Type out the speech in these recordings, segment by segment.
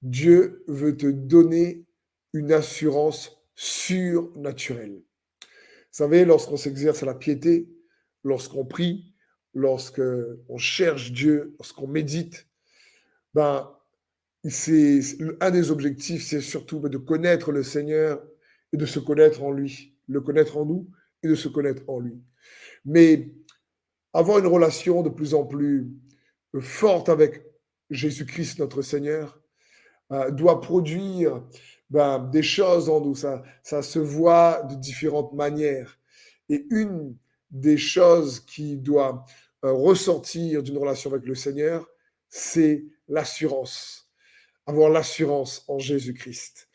Dieu veut te donner une assurance surnaturelle. Vous savez, lorsqu'on s'exerce à la piété, lorsqu'on prie, lorsqu'on cherche Dieu, lorsqu'on médite, ben, c'est un des objectifs, c'est surtout de connaître le Seigneur et de se connaître en lui, le connaître en nous et de se connaître en lui. Mais avoir une relation de plus en plus forte avec Jésus-Christ, notre Seigneur, doit produire des choses en nous. Ça se voit de différentes manières. Et une des choses qui doit ressortir d'une relation avec le Seigneur, c'est l'assurance. Avoir l'assurance en Jésus-Christ.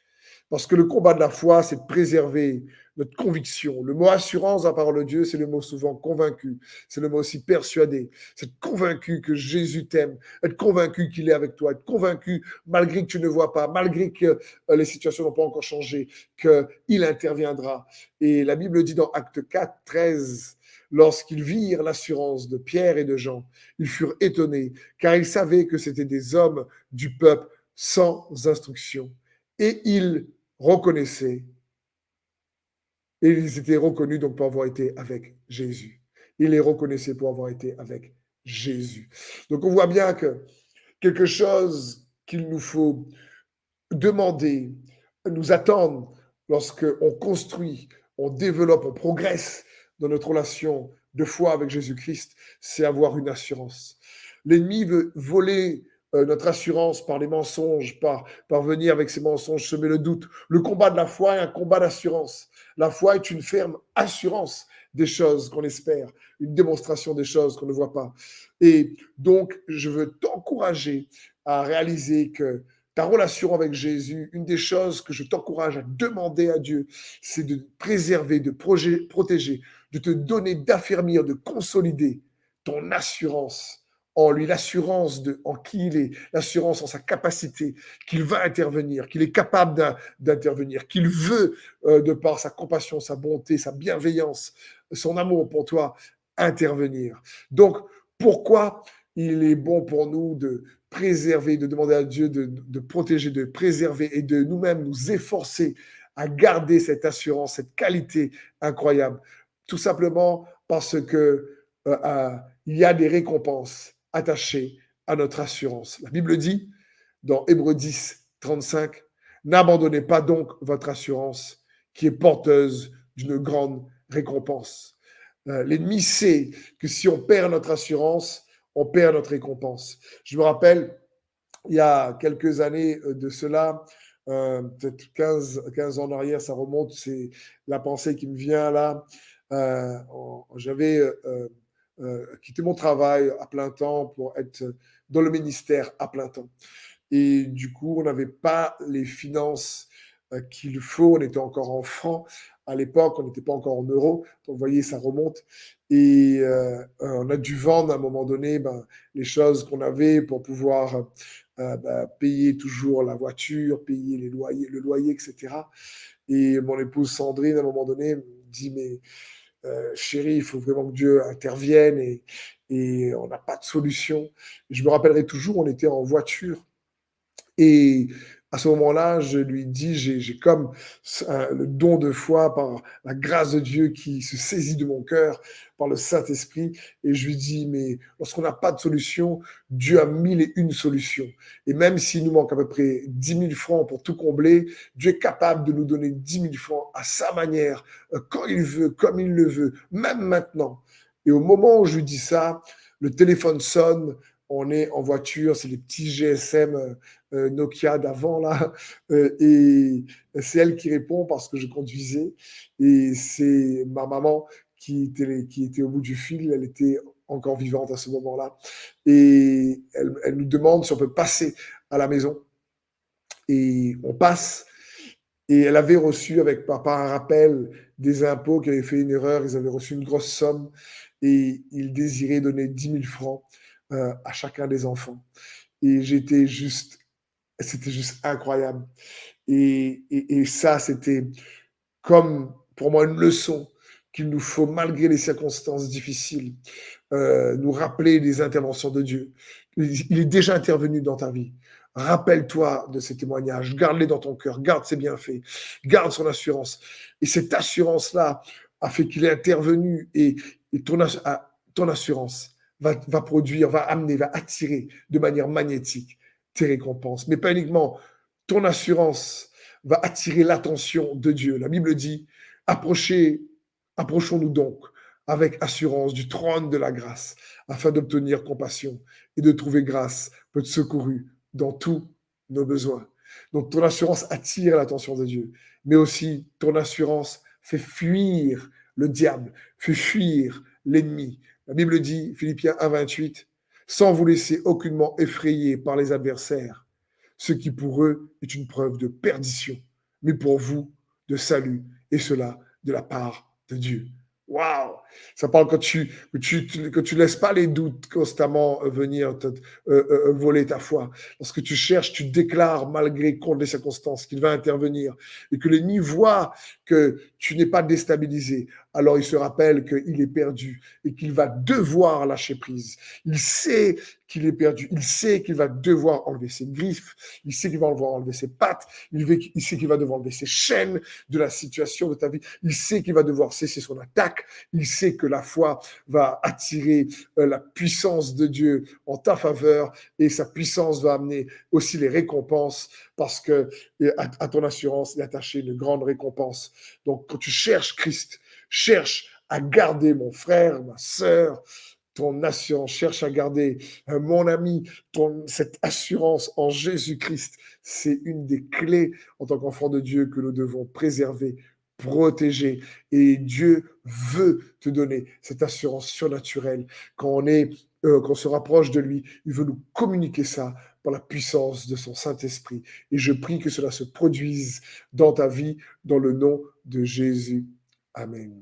Parce que le combat de la foi, c'est de préserver notre conviction. Le mot assurance dans la parole de Dieu, c'est le mot souvent convaincu. C'est le mot aussi persuadé. C'est être convaincu que Jésus t'aime, être convaincu qu'il est avec toi, être convaincu, malgré que tu ne vois pas, malgré que les situations n'ont pas encore changé, qu'il interviendra. Et la Bible dit dans Acte 4, 13, lorsqu'ils virent l'assurance de Pierre et de Jean, ils furent étonnés, car ils savaient que c'étaient des hommes du peuple sans instruction. Et ils reconnaissaient, et ils étaient reconnus donc pour avoir été avec Jésus. Ils les reconnaissaient pour avoir été avec Jésus. Donc on voit bien que quelque chose qu'il nous faut demander, nous attendre lorsqu'on construit, on développe, on progresse dans notre relation de foi avec Jésus-Christ, c'est avoir une assurance. L'ennemi veut voler notre assurance par les mensonges, par venir avec ses mensonges, semer le doute. Le combat de la foi est un combat d'assurance. La foi est une ferme assurance des choses qu'on espère, une démonstration des choses qu'on ne voit pas. Et donc, je veux t'encourager à réaliser que ta relation avec Jésus, une des choses que je t'encourage à demander à Dieu, c'est de préserver, de protéger, de te donner, d'affermir, de consolider ton assurance en lui, l'assurance en qui il est, l'assurance en sa capacité, qu'il va intervenir, qu'il est capable d'intervenir, qu'il veut, de par sa compassion, sa bonté, sa bienveillance, son amour pour toi, intervenir. Donc, pourquoi il est bon pour nous de préserver, de demander à Dieu de protéger, de préserver et de nous-mêmes nous efforcer à garder cette assurance, cette qualité incroyable. Tout simplement parce que il y a des récompenses attachées à notre assurance. La Bible dit dans Hébreux 10, 35, n'abandonnez pas donc votre assurance qui est porteuse d'une grande récompense. L'ennemi sait que si on perd notre assurance, on perd notre récompense. Je me rappelle, il y a quelques années de cela, peut-être 15 ans en arrière, ça remonte, c'est la pensée qui me vient là. J'avais quitté mon travail à plein temps pour être dans le ministère à plein temps. Et du coup, on n'avait pas les finances qu'il faut. On était encore en francs à l'époque, on n'était pas encore en euros. Donc, vous voyez, ça remonte. Et on a dû vendre à un moment donné les choses qu'on avait pour pouvoir payer toujours la voiture, payer les loyers, le loyer, etc. Et mon épouse Sandrine, à un moment donné, me dit, mais chérie, il faut vraiment que Dieu intervienne et on n'a pas de solution. Je me rappellerai toujours, on était en voiture et à ce moment-là, je lui dis, j'ai comme le don de foi par la grâce de Dieu qui se saisit de mon cœur, par le Saint-Esprit. Et je lui dis, mais lorsqu'on n'a pas de solution, Dieu a 1001 solutions. Et même s'il nous manque à peu près 10 000 francs pour tout combler, Dieu est capable de nous donner 10 000 francs à sa manière, quand il veut, comme il le veut, même maintenant. Et au moment où je lui dis ça, le téléphone sonne, on est en voiture, c'est les petits GSM Nokia d'avant là, et c'est elle qui répond parce que je conduisais, et c'est ma maman qui était au bout du fil, elle était encore vivante à ce moment-là, et elle nous demande si on peut passer à la maison, et on passe, et elle avait reçu avec papa un rappel des impôts qui avaient fait une erreur, ils avaient reçu une grosse somme, et ils désiraient donner 10 000 francs à chacun des enfants. Et c'était juste incroyable. Et ça, c'était comme pour moi une leçon qu'il nous faut, malgré les circonstances difficiles, nous rappeler des interventions de Dieu. Il est déjà intervenu dans ta vie. Rappelle-toi de ces témoignages, garde-les dans ton cœur, garde ses bienfaits, garde son assurance. Et cette assurance-là a fait qu'il est intervenu et ton assurance va produire, va amener, va attirer de manière magnétique tes récompenses. Mais pas uniquement ton assurance va attirer l'attention de Dieu. La Bible dit, approchons-nous donc avec assurance du trône de la grâce, afin d'obtenir compassion et de trouver grâce pour être secouru dans tous nos besoins. Donc ton assurance attire l'attention de Dieu, mais aussi ton assurance fait fuir le diable, fait fuir l'ennemi. La Bible dit, Philippiens 1,28, sans vous laisser aucunement effrayer par les adversaires, ce qui pour eux est une preuve de perdition, mais pour vous de salut, et cela de la part de Dieu. Waouh! Ça parle que tu laisses pas les doutes constamment venir voler ta foi. Lorsque tu cherches, tu déclares malgré contre les circonstances qu'il va intervenir et que l'ennemi voit que tu n'es pas déstabilisé. Alors il se rappelle qu'il est perdu et qu'il va devoir lâcher prise. Il sait qu'il est perdu. Il sait qu'il va devoir enlever ses griffes. Il sait qu'il va devoir enlever ses pattes. Il sait qu'il va devoir enlever ses chaînes de la situation de ta vie. Il sait qu'il va devoir cesser son attaque. Il sait que la foi va attirer la puissance de Dieu en ta faveur et sa puissance va amener aussi les récompenses parce que à ton assurance est attachée une grande récompense. Donc, quand tu cherches Christ, cherche à garder mon frère, ma sœur, ton assurance, cherche à garder, mon ami, cette assurance en Jésus-Christ. C'est une des clés en tant qu'enfant de Dieu que nous devons préserver, protéger. Et Dieu veut te donner cette assurance surnaturelle. Quand on se rapproche de lui, il veut nous communiquer ça par la puissance de son Saint-Esprit. Et je prie que cela se produise dans ta vie, dans le nom de Jésus. Amen.